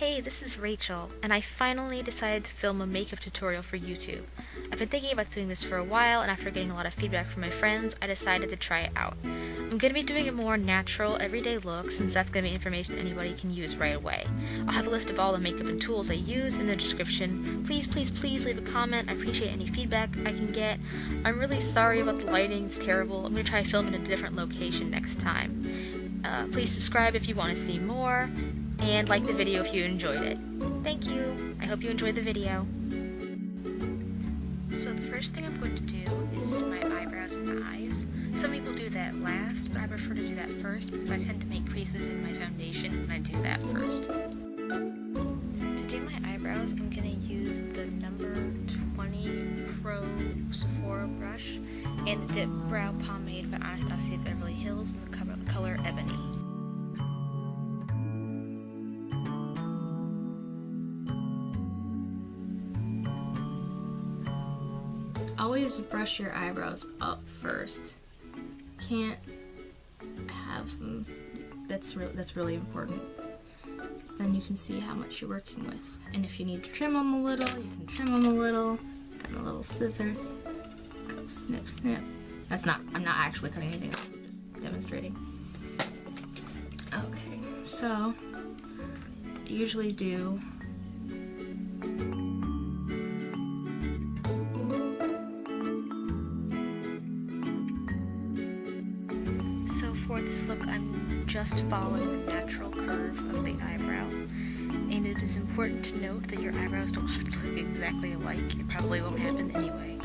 Hey, this is Rachel, and I finally decided to film a makeup tutorial for YouTube. I've been thinking about doing this for a while, and after getting a lot of feedback from my friends, I decided to try it out. I'm going to be doing a more natural, everyday look, since that's going to be information anybody can use right away. I'll have a list of all the makeup and tools I use in the description. Please, please, please leave a comment. I appreciate any feedback I can get. I'm really sorry about the lighting, it's terrible. I'm going to try to film in a different location next time. Please subscribe if you want to see more, and like the video if you enjoyed it. Thank you! I hope you enjoyed the video. So the first thing I'm going to do is my eyebrows and eyes. Some people do that last, but I prefer to do that first because I tend to make creases in my foundation when I do that first. To do my eyebrows, I'm going to use the number 20 Pro Sephora brush and the Dipbrow Pomade by Anastasia, Beverly Hills in the color Ebony. Always brush your eyebrows up first. Can't have them. That's really important. So then you can see how much you're working with. And if you need to trim them a little, you can trim them a little. Got my little scissors. Go snip, snip. I'm not actually cutting anything off, I'm just demonstrating. Okay, so I usually do For this look, I'm just following the natural curve of the eyebrow, and it is important to note that your eyebrows don't have to look exactly alike. It probably won't happen anyway.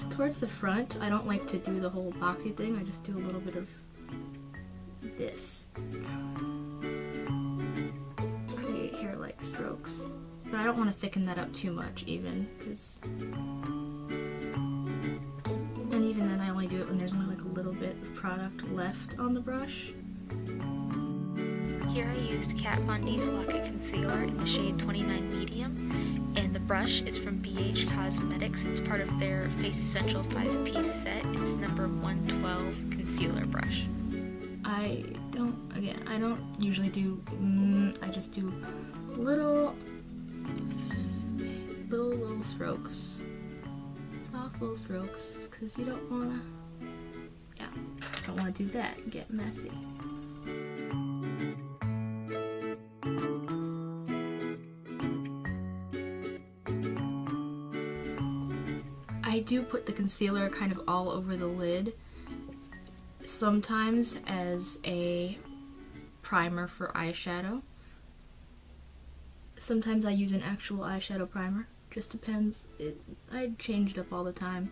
towards the front. I don't like to do the whole boxy thing. I just do a little bit of this. Hair-like strokes, but I don't want to thicken that up too much even, because, and even then I only do it when there's only like a little bit of product left on the brush. Here I used Kat Von D's Lock-It Concealer in the shade 29 Medium, and the brush is from BH Cosmetics. It's part of their Face Essential 5-piece set. It's number 112 concealer brush. I don't usually do, I just do little strokes, soft little strokes, because you don't want to do that and get messy. I do put the concealer kind of all over the lid, sometimes as a primer for eyeshadow. Sometimes I use an actual eyeshadow primer. Just depends. I change it up all the time.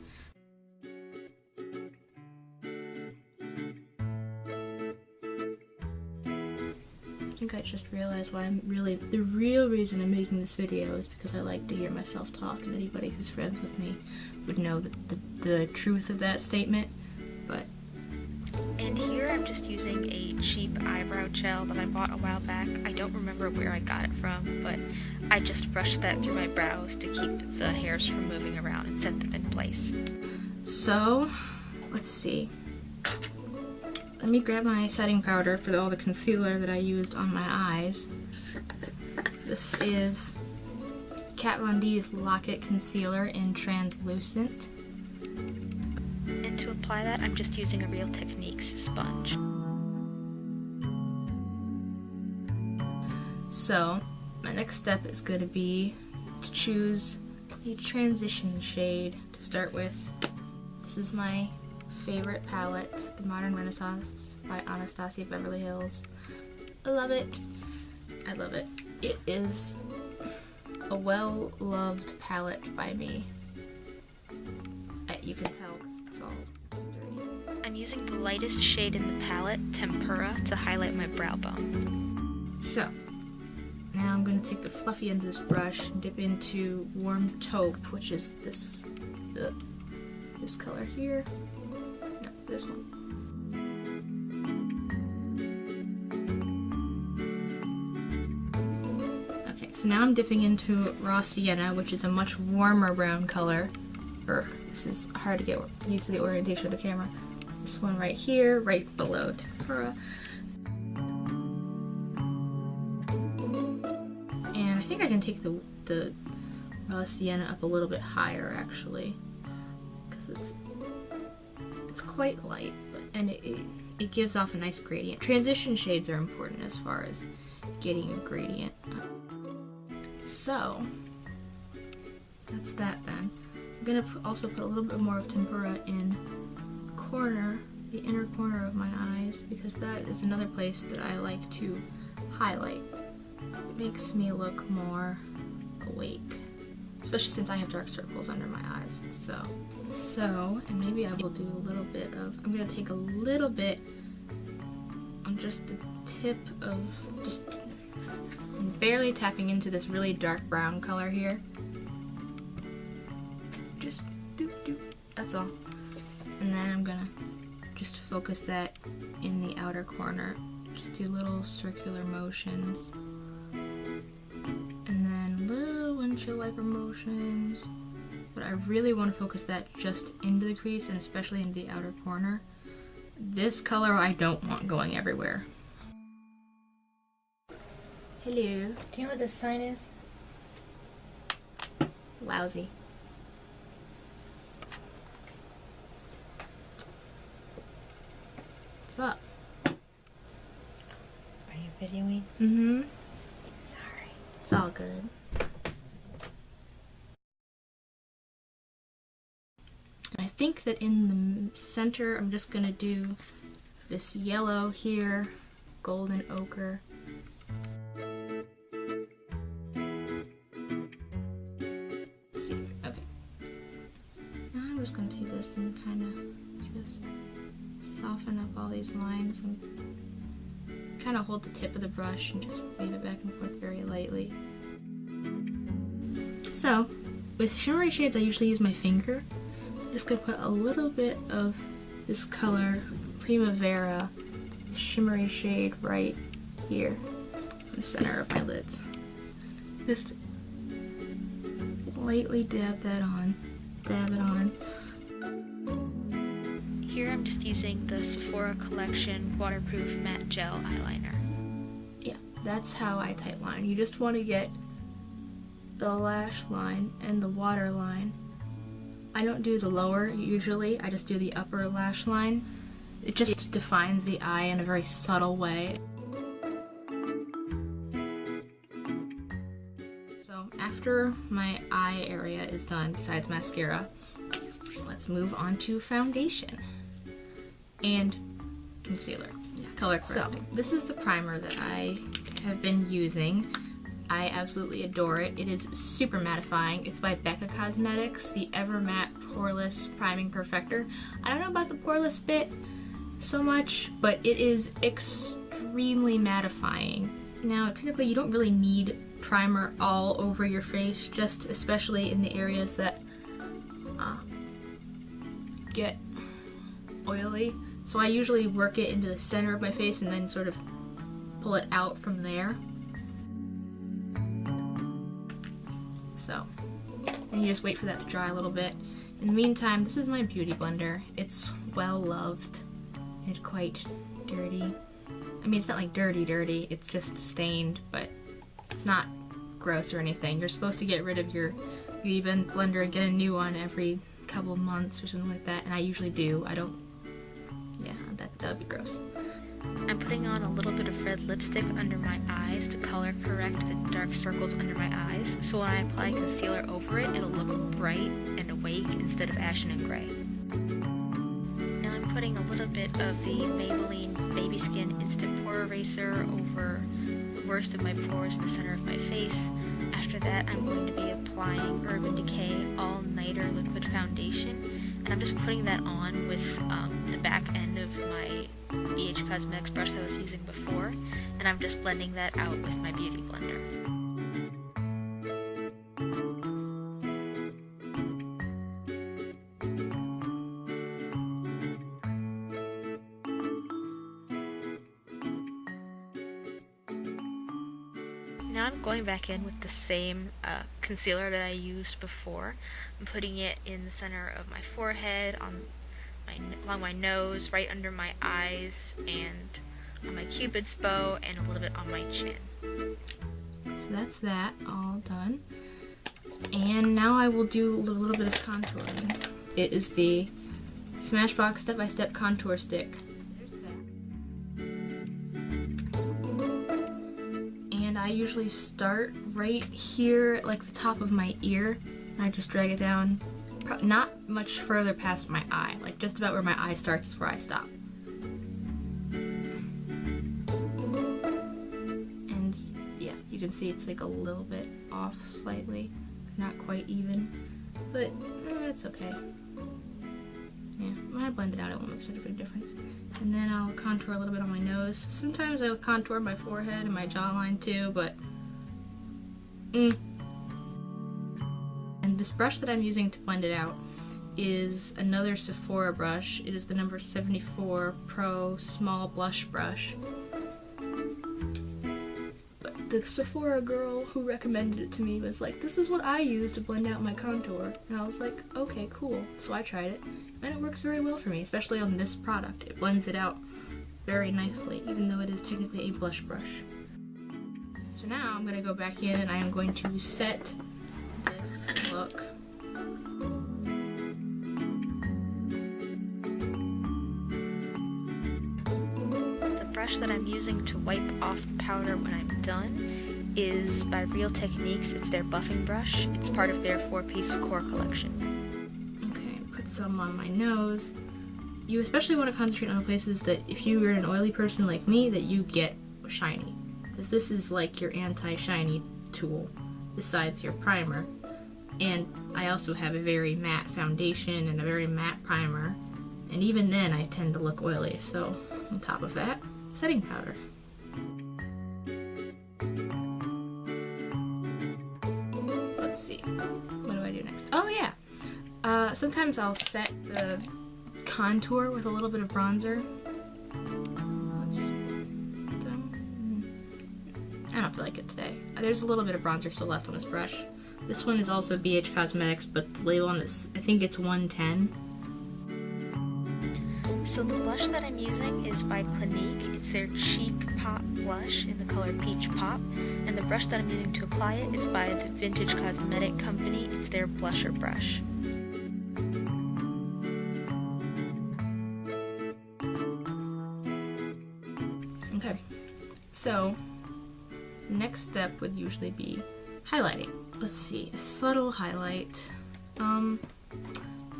I think I just realized why the real reason I'm making this video is because I like to hear myself talk, and anybody who's friends with me would know the truth of that statement. And here I'm just using a cheap eyebrow gel that I bought a while back. I don't remember where I got it from, but I just brushed that through my brows to keep the hairs from moving around and set them in place. So, let's see. Let me grab my setting powder for all the concealer that I used on my eyes. This is Kat Von D's Lock-It Concealer in Translucent. And to apply that, I'm just using a Real Techniques sponge. So, my next step is going to be to choose a transition shade to start with. This is my favorite palette, the Modern Renaissance by Anastasia, Beverly Hills. I love it. I love it. It is a well-loved palette by me. You can tell because it's all dirty. I'm using the lightest shade in the palette, Tempera, to highlight my brow bone. So, now I'm going to take the fluffy end of this brush and dip into Warm Taupe, which is this color here. No, this one. So now I'm dipping into Raw Sienna, which is a much warmer brown color. This is hard to get used to the orientation of the camera. This one right here, right below Tempura. And I think I can take the Raw Sienna up a little bit higher actually, because it's quite light, and it gives off a nice gradient. Transition shades are important as far as getting a gradient. So that's that then. I'm gonna also put a little bit more of Tempura in the inner corner of my eyes, because that is another place that I like to highlight. It makes me look more awake, especially since I have dark circles under my eyes. So, and maybe I will do a little bit of, I'm gonna take a little bit on just the tip of, just barely tapping into this really dark brown color here. Just doop doop, that's all. And then I'm gonna just focus that in the outer corner. Just do little circular motions. And then little windshield wiper motions. But I really want to focus that just into the crease, and especially into the outer corner. This color I don't want going everywhere. Hello. Do you know what this sign is? Lousy. What's up? Are you videoing? Mm-hmm. Sorry. It's all good. I think that in the center, I'm just gonna do this yellow here, golden ochre. Let's see. Okay. Now I'm just gonna take this and kind of just soften up all these lines and kind of hold the tip of the brush and just wave it back and forth very lightly. So, with shimmery shades, I usually use my finger. I'm just gonna put a little bit of this color, Primavera shimmery shade, right here in the center of my lids. Just lightly dab it on. Here I'm just using the Sephora Collection Waterproof Matte Gel Eyeliner. Yeah, that's how I tight line. You just want to get the lash line and the water line. I don't do the lower usually, I just do the upper lash line. It just defines the eye in a very subtle way. So after my eye area is done, besides mascara, let's move on to foundation and concealer. Yeah, color correcting. So this is the primer that I have been using. I absolutely adore it. It is super mattifying. It's by Becca Cosmetics, the Ever Matte Poreless Priming Perfector. I don't know about the Poreless bit so much, but it is extremely mattifying. Now, technically, you don't really need primer all over your face, just especially in the areas that get oily. So I usually work it into the center of my face and then sort of pull it out from there. So, and you just wait for that to dry a little bit. In the meantime, this is my beauty blender. It's well loved. It's quite dirty. I mean, it's not like dirty, it's just stained, but it's not gross or anything. You're supposed to get rid of your beauty blender and get a new one every couple of months or something like that, and I usually do. I don't, yeah, that would be gross. I'm putting on a little bit of red lipstick under my eyes to color correct the dark circles under my eyes, so when I apply concealer over it, it'll look bright and awake instead of ashen and gray. Now I'm putting a little bit of the Maybelline Baby Skin Instant Pore Eraser over the worst of my pores in the center of my face. After that, I'm going to be applying Urban Decay All Nighter Liquid Foundation, and I'm just putting that on with the back end of my BH Cosmetics brush that I was using before, and I'm just blending that out with my beauty blender. Now now I'm going back in with the same concealer that I used before. I'm putting it in the center of my forehead, along my nose, right under my eyes, and on my cupid's bow, and a little bit on my chin. So that's that all done. And now I will do a little bit of contouring. It is the Smashbox Step-by-Step Contour Stick. There's that. And I usually start right here, like the top of my ear, and I just drag it down, not much further past my eye, like just about where my eye starts is where I stop. And yeah, you can see it's like a little bit off slightly, not quite even, but it's okay. Yeah, when I blend it out, it won't make such a big difference. And then I'll contour a little bit on my nose. Sometimes I'll contour my forehead and my jawline too, but And this brush that I'm using to blend it out is another Sephora brush. It is the number 74 Pro Small Blush Brush. But the Sephora girl who recommended it to me was like, this is what I use to blend out my contour. And I was like, okay, cool. So I tried it, and it works very well for me, especially on this product. It blends it out very nicely, even though it is technically a blush brush. So now I'm going to go back in and I am going to set this look. The brush that I'm using to wipe off the powder when I'm done is by Real Techniques. It's their buffing brush. It's part of their 4-piece core collection. Okay, put some on my nose. You especially want to concentrate on the places that, if you are an oily person like me, that you get shiny. Because this is like your anti-shiny tool, besides your primer. And I also have a very matte foundation and a very matte primer. And even then I tend to look oily, so on top of that, setting powder. Let's see, what do I do next? Oh yeah! Sometimes I'll set the contour with a little bit of bronzer. I don't feel like it today. There's a little bit of bronzer still left on this brush. This one is also BH Cosmetics, but the label on this, I think it's 110. So the blush that I'm using is by Clinique. It's their Cheek Pop blush in the color Peach Pop. And the brush that I'm using to apply it is by the Vintage Cosmetic Company. It's their blusher brush. Okay, so next step would usually be highlighting. Let's see, a subtle highlight.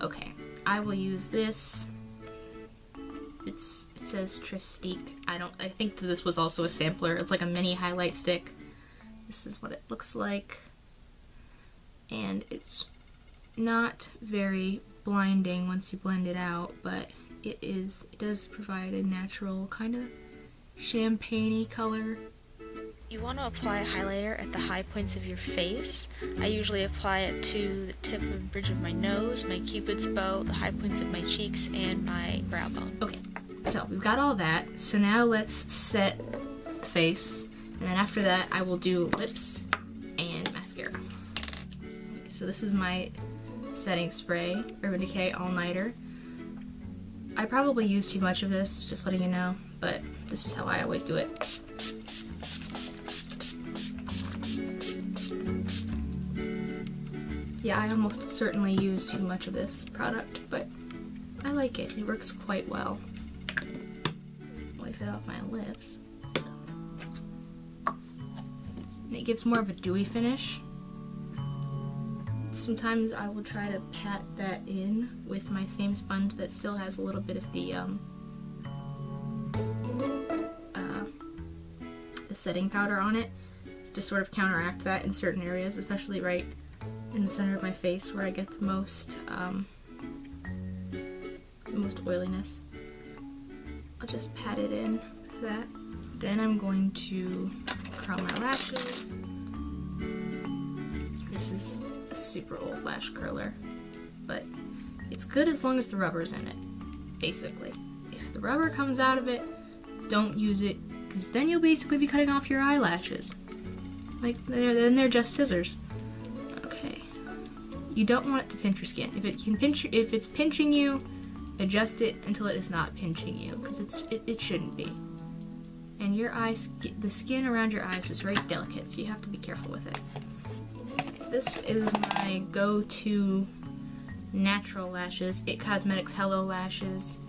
Okay, I will use this. It says Trèstique. I think that this was also a sampler. It's like a mini highlight stick. This is what it looks like. And it's not very blinding once you blend it out, but it does provide a natural kind of champagne-y color. You want to apply a highlighter at the high points of your face. I usually apply it to the tip and bridge of my nose, my cupid's bow, the high points of my cheeks, and my brow bone. Okay, so we've got all that. So now let's set the face, and then after that I will do lips and mascara. Okay, so this is my setting spray, Urban Decay All Nighter. I probably use too much of this, just letting you know, but this is how I always do it. Yeah, I almost certainly use too much of this product, but I like it. It works quite well. Wipe that off my lips. And it gives more of a dewy finish. Sometimes I will try to pat that in with my same sponge that still has a little bit of the setting powder on it, to sort of counteract that in certain areas, especially right in the center of my face where I get the most oiliness. I'll just pat it in with that. Then I'm going to curl my lashes. This is a super old lash curler, but it's good as long as the rubber's in it, basically. If the rubber comes out of it, don't use it, because then you'll basically be cutting off your eyelashes. Like, they're just scissors. Okay. You don't want it to pinch your skin. If it's pinching you, adjust it until it is not pinching you, because it shouldn't be. And your eyes, the skin around your eyes is very delicate, so you have to be careful with it. This is my go-to natural lashes. It Cosmetics Hello Lashes.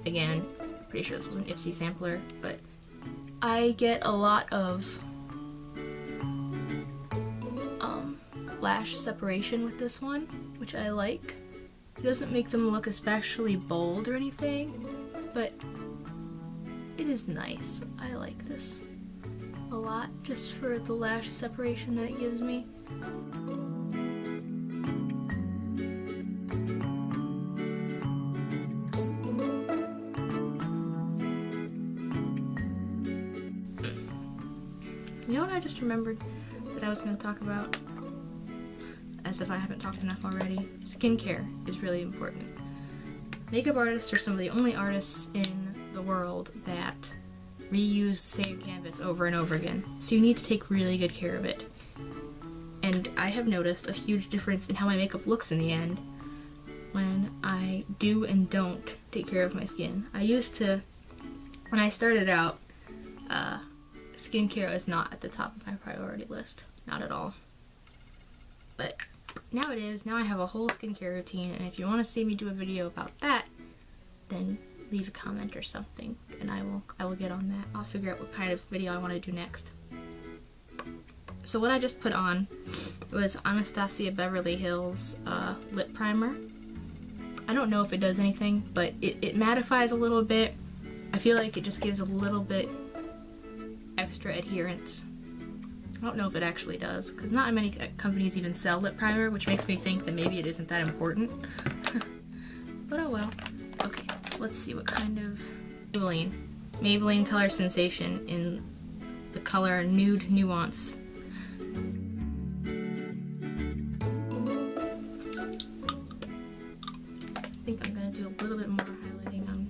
Again, pretty sure this was an Ipsy sampler, but I get a lot of lash separation with this one, which I like. It doesn't make them look especially bold or anything, but it is nice. I like this a lot just for the lash separation that it gives me. You know what I just remembered that I was going to talk about? As if I haven't talked enough already. Skincare is really important. Makeup artists are some of the only artists in the world that reuse the same canvas over and over again. So you need to take really good care of it. And I have noticed a huge difference in how my makeup looks in the end when I do and don't take care of my skin. I used to, when I started out, skincare is not at the top of my priority list. Not at all. But now it is. Now I have a whole skincare routine, and if you want to see me do a video about that, then leave a comment or something, and I will get on that. I'll figure out what kind of video I want to do next. So what I just put on was Anastasia Beverly Hills lip primer. I don't know if it does anything, but it mattifies a little bit. I feel like it just gives a little bit extra adherence. I don't know if it actually does, because not many companies even sell lip primer, which makes me think that maybe it isn't that important. But oh well. Okay, so let's see what kind of Maybelline Color Sensation in the color Nude Nuance. I think I'm going to do a little bit more highlighting on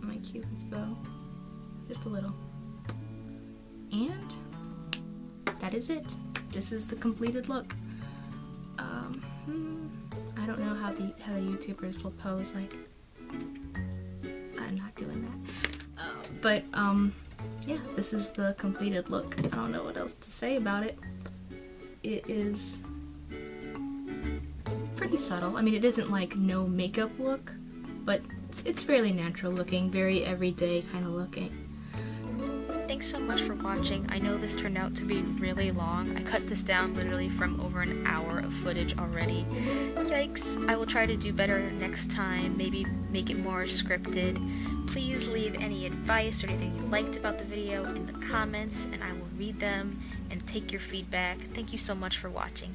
my Cupid's bow. Just a little. And that is it. This is the completed look. I don't know how the YouTubers will pose, like, I'm not doing that. Yeah, this is the completed look. I don't know what else to say about it. It is pretty subtle. I mean, it isn't like no makeup look, but it's fairly natural looking, very everyday kind of looking. Thanks so much for watching. I know this turned out to be really long. I cut this down literally from over an hour of footage already. Yikes. I will try to do better next time, maybe make it more scripted. Please leave any advice or anything you liked about the video in the comments, and I will read them and take your feedback. Thank you so much for watching.